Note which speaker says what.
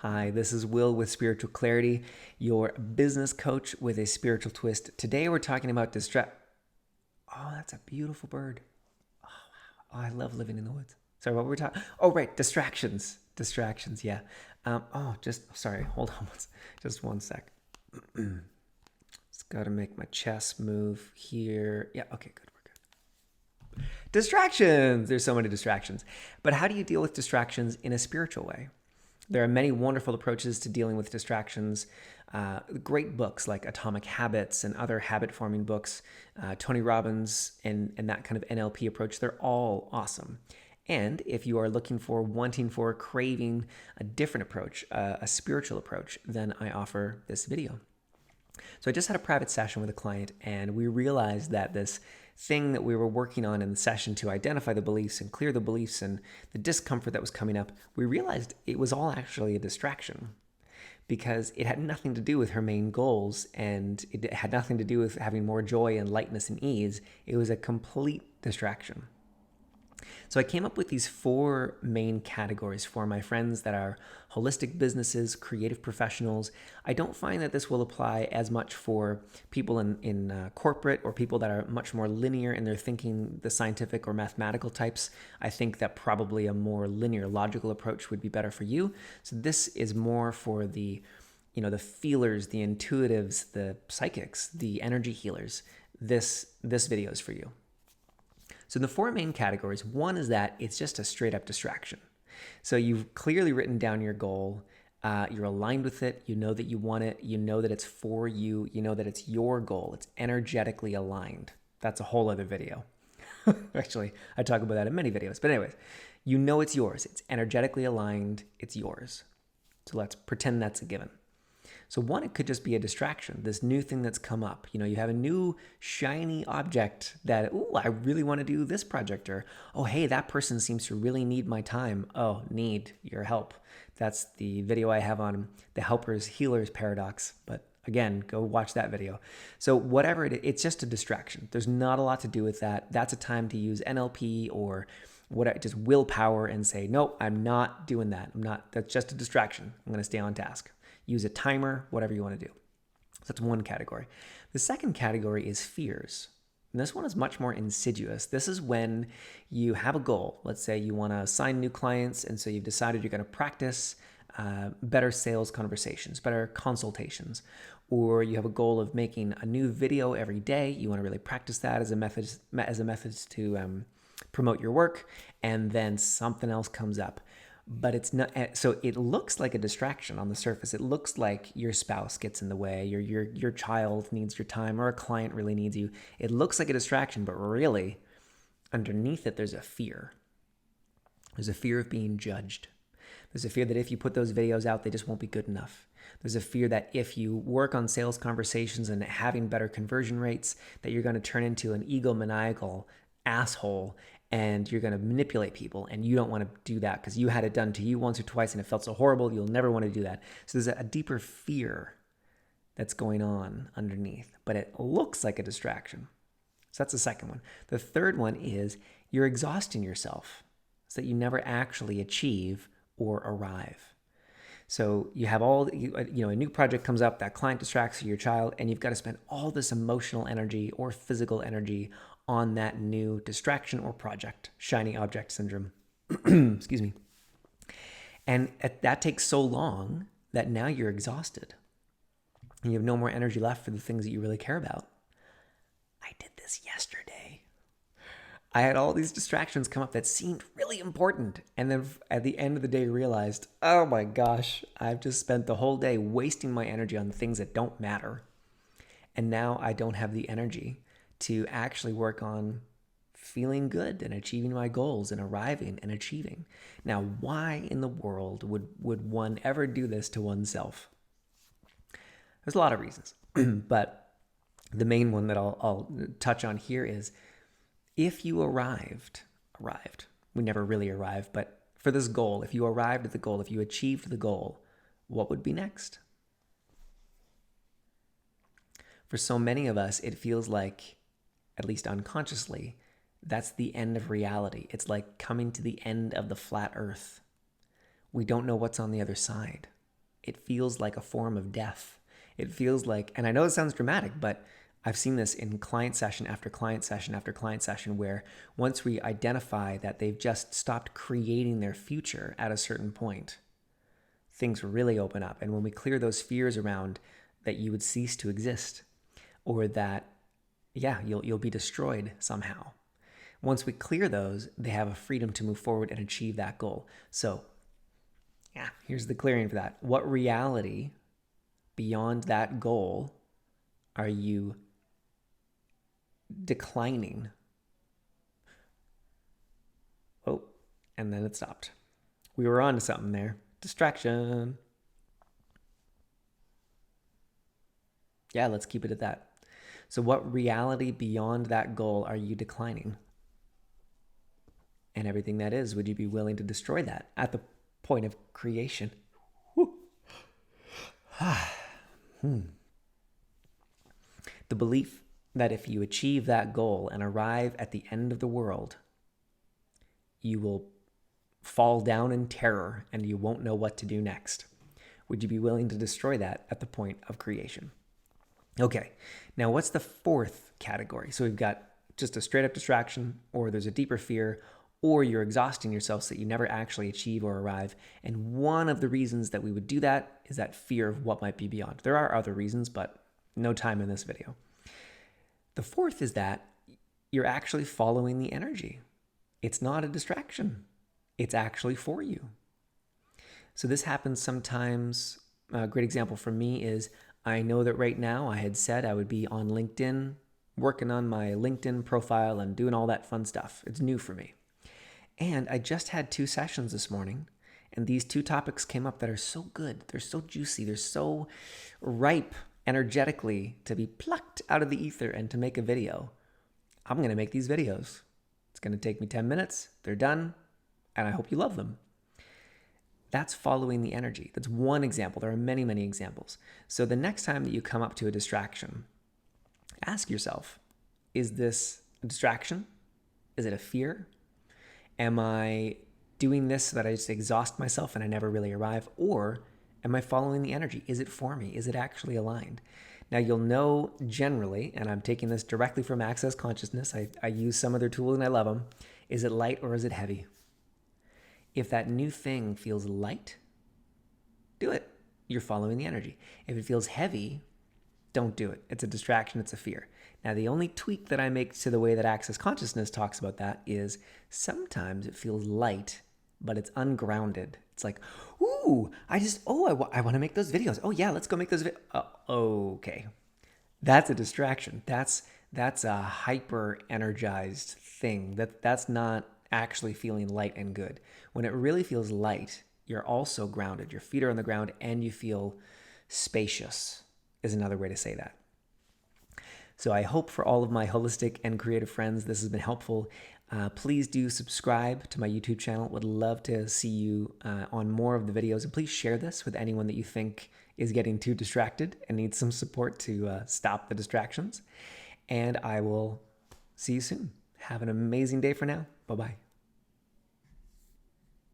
Speaker 1: Hi, this is Will with Spiritual Clarity, your business coach with a spiritual twist. Today we're talking about Oh, that's a beautiful bird. Oh, I love living in the woods. Sorry, what were we talking? Oh, right, distractions. Distractions, yeah. Sorry, hold on just one sec. Just got to make my chest move here. Yeah, okay, good, we're good. Distractions! There's so many distractions. But how do you deal with distractions in a spiritual way? There are many wonderful approaches to dealing with distractions. Great books like Atomic Habits and other habit forming books, Tony Robbins, and that kind of NLP approach, they're all awesome. And if you are looking for, wanting for, craving a different approach, a spiritual approach, then I offer this video. So I just had a private session with a client, and we realized that this thing that we were working on in the session to identify the beliefs and clear the beliefs and the discomfort that was coming up, we realized it was all actually a distraction because it had nothing to do with her main goals, and it had nothing to do with having more joy and lightness and ease. It was a complete distraction. So I came up with these four main categories for my friends that are holistic businesses, creative professionals. I don't find that this will apply as much for people in corporate or people that are much more linear in their thinking, the scientific or mathematical types. I think that probably a more linear, logical approach would be better for you. So this is more for the feelers, the intuitives, the psychics, the energy healers. This video is for you. So the four main categories, one is that it's just a straight up distraction. So you've clearly written down your goal. You're aligned with it. You know that you want it. You know that it's for you. You know that it's your goal. It's energetically aligned. That's a whole other video. Actually, I talk about that in many videos. But anyways, you know it's yours. It's energetically aligned. It's yours. So let's pretend that's a given. So one, it could just be a distraction, this new thing that's come up. You have a new shiny object that, I really want to do this project, or, oh, hey, that person seems to really need my time. Oh, need your help. That's the video I have on the helpers healers paradox. But again, go watch that video. So whatever it's just a distraction. There's not a lot to do with that. That's a time to use NLP or just willpower and say, no, I'm not doing that. That's just a distraction. I'm going to stay on task. Use a timer, whatever you want to do. So that's one category. The second category is fears. And this one is much more insidious. This is when you have a goal. Let's say you want to sign new clients, and so you've decided you're going to practice better sales conversations, better consultations, or you have a goal of making a new video every day. You want to really practice that as a method to promote your work, and then something else comes up. But it's not, so it looks like a distraction on the surface. It looks like your spouse gets in the way, your child needs your time, or a client really needs you. It looks like a distraction, but really underneath it, there's a fear. There's a fear of being judged. There's a fear that if you put those videos out, they just won't be good enough. There's a fear that if you work on sales conversations and having better conversion rates, that you're going to turn into an egomaniacal asshole and you're going to manipulate people, and you don't want to do that because you had it done to you once or twice and it felt so horrible. You'll never want to do that. So there's a deeper fear that's going on underneath, but it looks like a distraction. So that's the second one. The third one is you're exhausting yourself so that you never actually achieve or arrive. So you have a new project comes up, that client distracts you, your child, and you've got to spend all this emotional energy or physical energy on that new distraction or project, shiny object syndrome. Excuse me. And that takes so long that now you're exhausted and you have no more energy left for the things that you really care about. I did this yesterday. I had all these distractions come up that seemed really important. And then at the end of the day, realized, oh my gosh, I've just spent the whole day wasting my energy on things that don't matter. And now I don't have the energy to actually work on feeling good and achieving my goals and arriving and achieving. Now, why in the world would one ever do this to oneself? There's a lot of reasons, but the main one that I'll touch on here is if you arrived, we never really arrive, but for this goal, if you arrived at the goal, if you achieved the goal, what would be next? For so many of us, it feels like, at least unconsciously, that's the end of reality. It's like coming to the end of the flat earth. We don't know what's on the other side. it feels like a form of death. It feels like, and I know it sounds dramatic, but I've seen this in client session after client session after client session, where once we identify that they've just stopped creating their future at a certain point, things really open up. And when we clear those fears around that you would cease to exist, or that, yeah, you'll be destroyed somehow. Once we clear those, they have a freedom to move forward and achieve that goal. So, yeah, here's the clearing for that. What reality beyond that goal are you declining? Oh, and then it stopped. We were on to something there. Distraction. Yeah, let's keep it at that. So what reality beyond that goal are you declining? And everything that is, would you be willing to destroy that at the point of creation? The belief that if you achieve that goal and arrive at the end of the world, you will fall down in terror and you won't know what to do next. Would you be willing to destroy that at the point of creation? Okay, now what's the fourth category? So we've got just a straight up distraction, or there's a deeper fear, or you're exhausting yourself so that you never actually achieve or arrive. And one of the reasons that we would do that is that fear of what might be beyond. There are other reasons, but no time in this video. The fourth is that you're actually following the energy. It's not a distraction. It's actually for you. So this happens sometimes. A great example for me is, I know that right now I had said I would be on LinkedIn, working on my LinkedIn profile and doing all that fun stuff. It's new for me. And I just had 2 sessions this morning, and these 2 topics came up that are so good. They're so juicy. They're so ripe energetically to be plucked out of the ether and to make a video. I'm going to make these videos. It's going to take me 10 minutes. They're done, and I hope you love them. That's following the energy. That's one example. There are many, many examples. So the next time that you come up to a distraction, ask yourself, is this a distraction? Is it a fear? Am I doing this so that I just exhaust myself and I never really arrive? Or am I following the energy? Is it for me? Is it actually aligned? Now you'll know generally, and I'm taking this directly from Access Consciousness, I use some of their tools and I love them. Is it light or is it heavy? If that new thing feels light, do it. You're following the energy. If it feels heavy, don't do it. It's a distraction. It's a fear. Now, the only tweak that I make to the way that Access Consciousness talks about that is sometimes it feels light, but it's ungrounded. It's like, ooh, I want to make those videos. Oh yeah, let's go make those videos. Okay. That's a distraction. That's a hyper energized thing. That's not actually feeling light and good. When it really feels light, you're also grounded. Your feet are on the ground and you feel spacious, is another way to say that. So I hope for all of my holistic and creative friends, this has been helpful. Please do subscribe to my YouTube channel. Would love to see you on more of the videos. And please share this with anyone that you think is getting too distracted and needs some support to stop the distractions. And I will see you soon. Have an amazing day for now. Bye-bye.